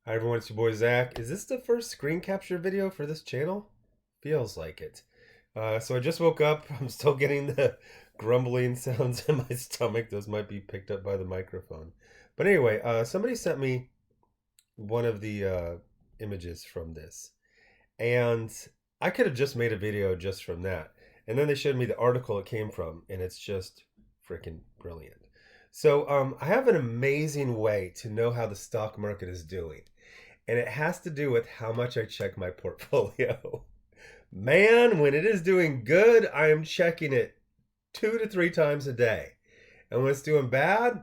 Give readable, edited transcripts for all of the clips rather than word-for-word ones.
Hi everyone, it's your boy Zach. Is this the first screen capture video for this channel? Feels like it. So I just woke up. I'm still getting the grumbling sounds in my stomach. Those might be picked up by the microphone. But anyway, somebody sent me one of the images from this. And I could have just made a video just from that. And then they showed me the article it came from, and it's just freaking brilliant. So I have an amazing way to know how the stock market is doing. And it has to do with how much I check my portfolio. Man, when it is doing good, I am checking it 2 to 3 times a day. And when it's doing bad,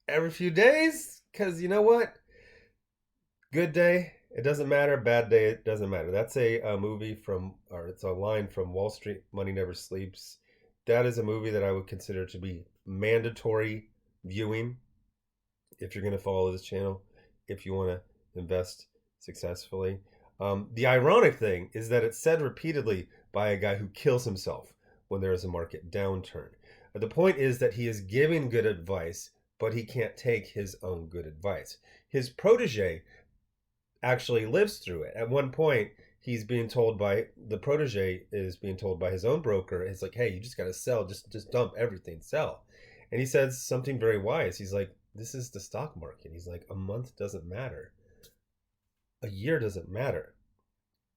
every few days, because you know what? Good day, it doesn't matter. Bad day, it doesn't matter. That's a movie from, or it's a line from Wall Street, Money Never Sleeps. That is a movie that I would consider to be mandatory viewing if you're going to follow this channel, if you want to invest successfully. The ironic thing is that it's said repeatedly by a guy who kills himself when there is a market downturn. The point is that he is giving good advice, but he can't take his own good advice. His protege actually lives through it. At one point, he's being told by the protege is being told by his own broker. It's like, hey, you just got to sell, just dump everything, sell. And he says something very wise. He's like, this is the stock market. He's like, a month doesn't matter. A year doesn't matter.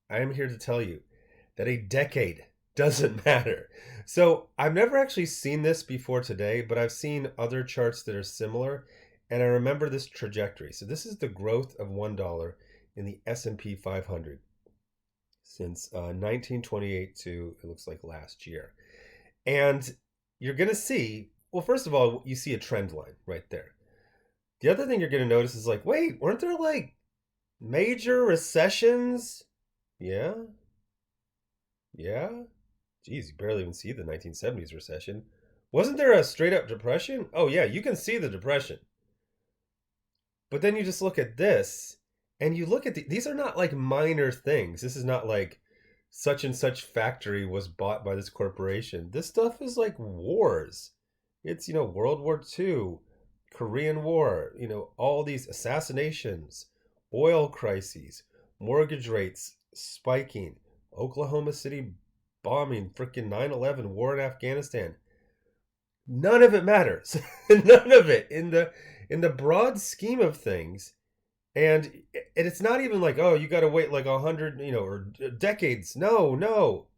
I am here to tell you that a decade doesn't matter. So I've never actually seen this before today, but I've seen other charts that are similar, and I remember this trajectory. So this is the growth of $1 in the S&P 500 since 1928 to, it looks like, last year. And you're going to see, well, first of all, you see a trend line right there. The other thing you're going to notice is like, wait, weren't there like major recessions? Yeah. Yeah. Geez, you barely even see the 1970s recession. Wasn't there a straight up depression? Oh, yeah, you can see the depression. But then you just look at this and you look at these are not like minor things. This is not like such and such factory was bought by this corporation. This stuff is like wars. It's, World War II, Korean War, all these assassinations, oil crises, mortgage rates spiking, Oklahoma City bombing, freaking 9/11, war in Afghanistan. None of it matters. None of it in the broad scheme of things. And it's not even like, oh, you got to wait like 100, or decades. No, no.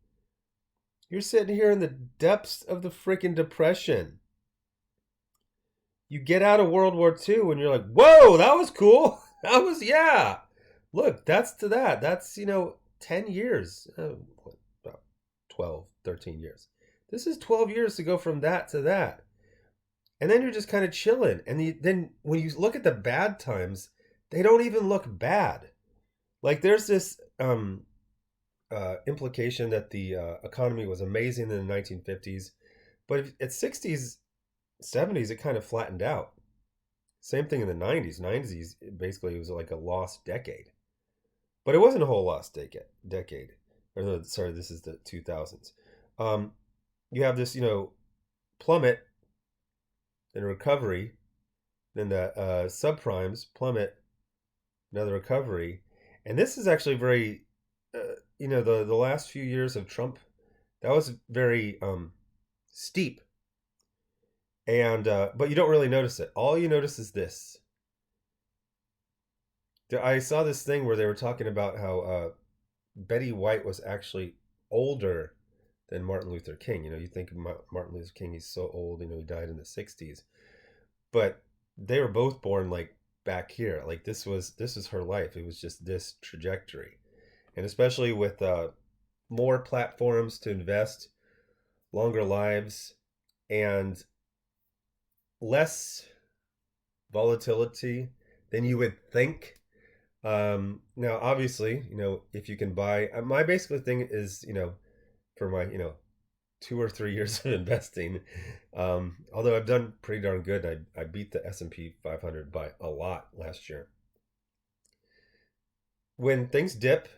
You're sitting here in the depths of the freaking depression. You get out of World War II and you're like, whoa, that was cool. That was, yeah. Look, that's to that. That's, 10 years, about 12, 13 years. This is 12 years to go from that to that. And then you're just kind of chilling. And then when you look at the bad times, they don't even look bad. Like there's this implication that the economy was amazing in the 1950s, but at 60s, 70s, it kind of flattened out. Same thing in the 90s. 90s, basically, it was like a lost decade. But it wasn't a whole lost decade. Or no, sorry, this is the 2000s. You have this, plummet and recovery. Then the subprimes plummet, another recovery. And this is actually very, the last few years of Trump, that was very steep. And but you don't really notice it. All you notice is this. I saw this thing where they were talking about how Betty White was actually older than Martin Luther King. You think of Martin Luther King, he's so old, he died in the 60s. But they were both born like back here. Like this was her life. It was just this trajectory. And especially with more platforms to invest, longer lives, and less volatility than you would think. Now, obviously, if you can buy, my basic thing is, for my, 2 or 3 years of investing, although I've done pretty darn good. I beat the S&P 500 by a lot last year. When things dip,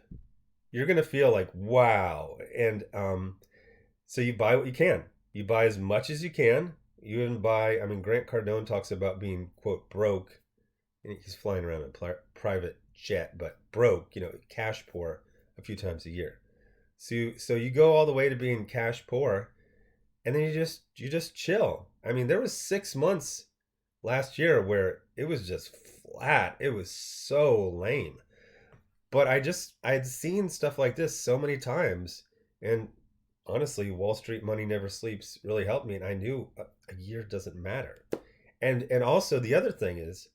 you're going to feel like, wow. And so you buy what you can. You buy as much as you can. You even buy, Grant Cardone talks about being, quote, broke and he's flying around in a private jet, but broke, cash poor a few times a year. So you go all the way to being cash poor, and then you just chill. I mean, there was 6 months last year where it was just flat. It was so lame. But I'd seen stuff like this so many times, and honestly, Wall Street money never sleeps really helped me, and I knew a year doesn't matter. And also the other thing is,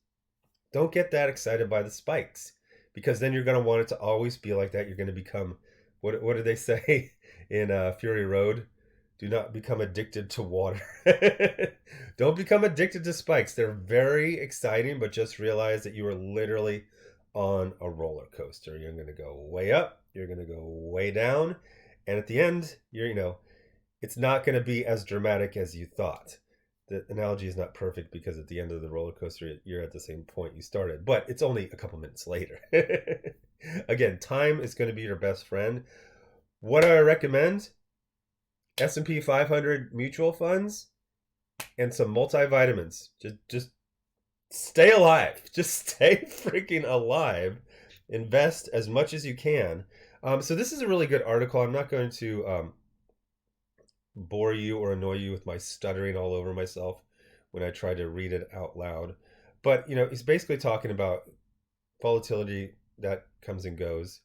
don't get that excited by the spikes, because then you're going to want it to always be like that. You're going to become, what did they say in Fury Road? Do not become addicted to water. Don't become addicted to spikes. They're very exciting, but just realize that you are literally on a roller coaster. You're going to go way up, you're going to go way down, and at the end, it's not going to be as dramatic as you thought. The analogy is not perfect because at the end of the roller coaster, you're at the same point you started, but it's only a couple minutes later. Again, time is going to be your best friend. What do I recommend? S&P 500 mutual funds and some multivitamins. Just stay alive. Just stay freaking alive. Invest as much as you can. So this is a really good article. I'm not going to bore you or annoy you with my stuttering all over myself when I try to read it out loud. But, he's basically talking about volatility that comes and goes.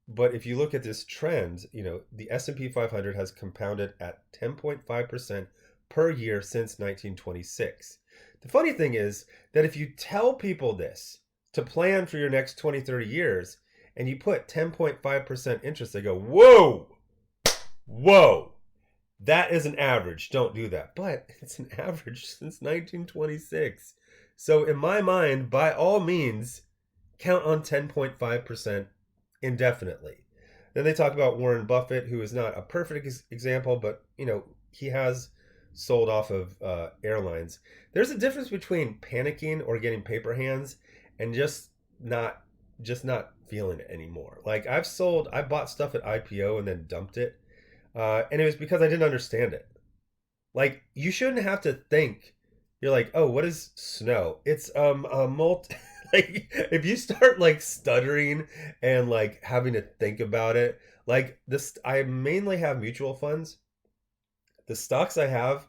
But if you look at this trend, the S&P 500 has compounded at 10.5% per year since 1926. The funny thing is that if you tell people this to plan for your next 20, 30 years, and you put 10.5% interest, they go, whoa, that is an average. Don't do that. But it's an average since 1926. So in my mind, by all means, count on 10.5% indefinitely. Then they talk about Warren Buffett, who is not a perfect example, but he has sold off of airlines. There's a difference between panicking or getting paper hands and just not feeling it anymore. Like I bought stuff at IPO and then dumped it, and it was because I didn't understand it. Like you shouldn't have to think. You're like, oh, what is snow? It's a multi. Like if you start like stuttering and like having to think about it, like this, I mainly have mutual funds. The stocks I have,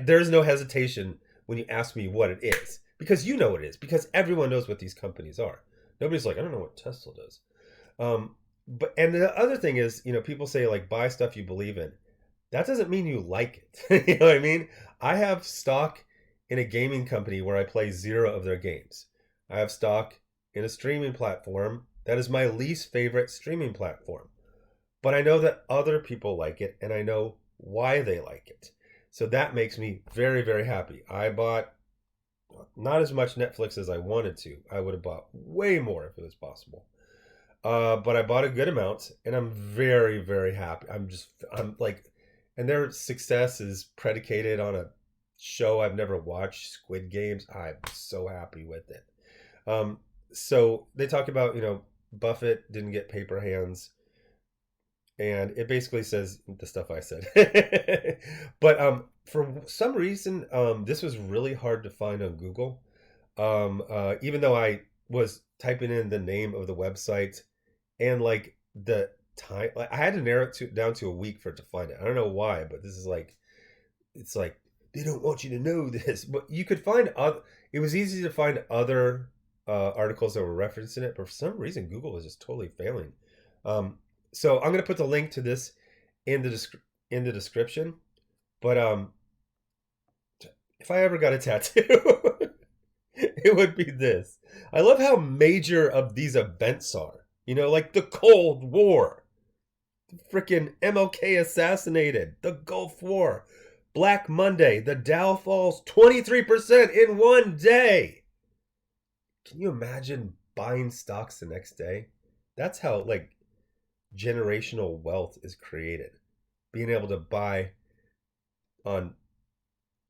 there's no hesitation when you ask me what it is, because you know what it is, because everyone knows what these companies are. Nobody's like, I don't know what Tesla does. And the other thing is, people say like buy stuff you believe in. That doesn't mean you like it. You know what I mean? I have stock in a gaming company where I play 0 of their games. I have stock in a streaming platform that is my least favorite streaming platform. But I know that other people like it, and I know why they like it. So that makes me very, very happy. I bought not as much Netflix as I wanted to. I would have bought way more if it was possible. But I bought a good amount, and I'm very, very happy. I'm like, and their success is predicated on a show I've never watched, Squid Games. I'm so happy with it. So they talk about, Buffett didn't get paper hands, and it basically says the stuff I said. But for some reason, this was really hard to find on Google. Even though I was typing in the name of the website and like the time, like I had to narrow it down to a week for it to find it. I don't know why, but this is like, it's like they don't want you to know this. But you could find other. It was easy to find other articles that were referencing it, but for some reason Google was just totally failing. So I'm gonna put the link to this in the description. But if I ever got a tattoo, it would be this. I love how major of these events are. Like the Cold War, the freaking MLK assassinated, the Gulf War, Black Monday, the Dow falls 23% in one day. Can you imagine buying stocks the next day? That's how like generational wealth is created. Being able to buy on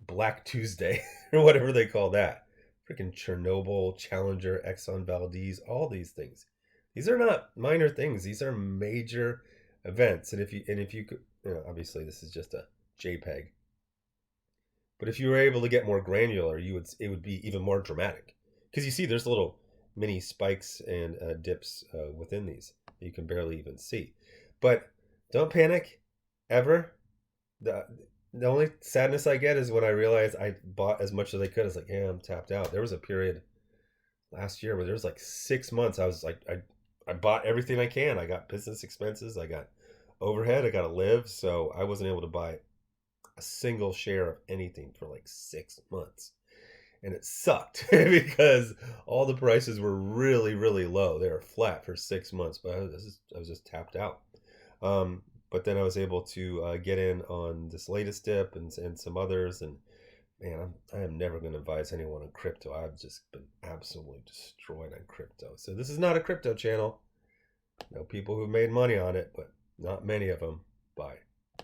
Black Tuesday or whatever they call that. Freaking Chernobyl, Challenger, Exxon Valdez, all these things. These are not minor things. These are major events. And if you could, obviously this is just a JPEG. But if you were able to get more granular, it would be even more dramatic. because you see there's little mini spikes and dips within these that you can barely even see. But don't panic, ever. The the only sadness I get is when I realize I bought as much as I could. It's like, yeah, I'm tapped out. There was a period last year where there was like 6 months. I was like, I bought everything I can. I got business expenses. I got overhead. I got to live. So I wasn't able to buy a single share of anything for like 6 months. And it sucked because all the prices were really, really low. They were flat for 6 months, but I was just tapped out. Um, but then I was able to get in on this latest dip and some others. And man, I am never going to advise anyone on crypto. I've just been absolutely destroyed on crypto. So this is not a crypto channel. I know people who've made money on it, but not many of them. Bye.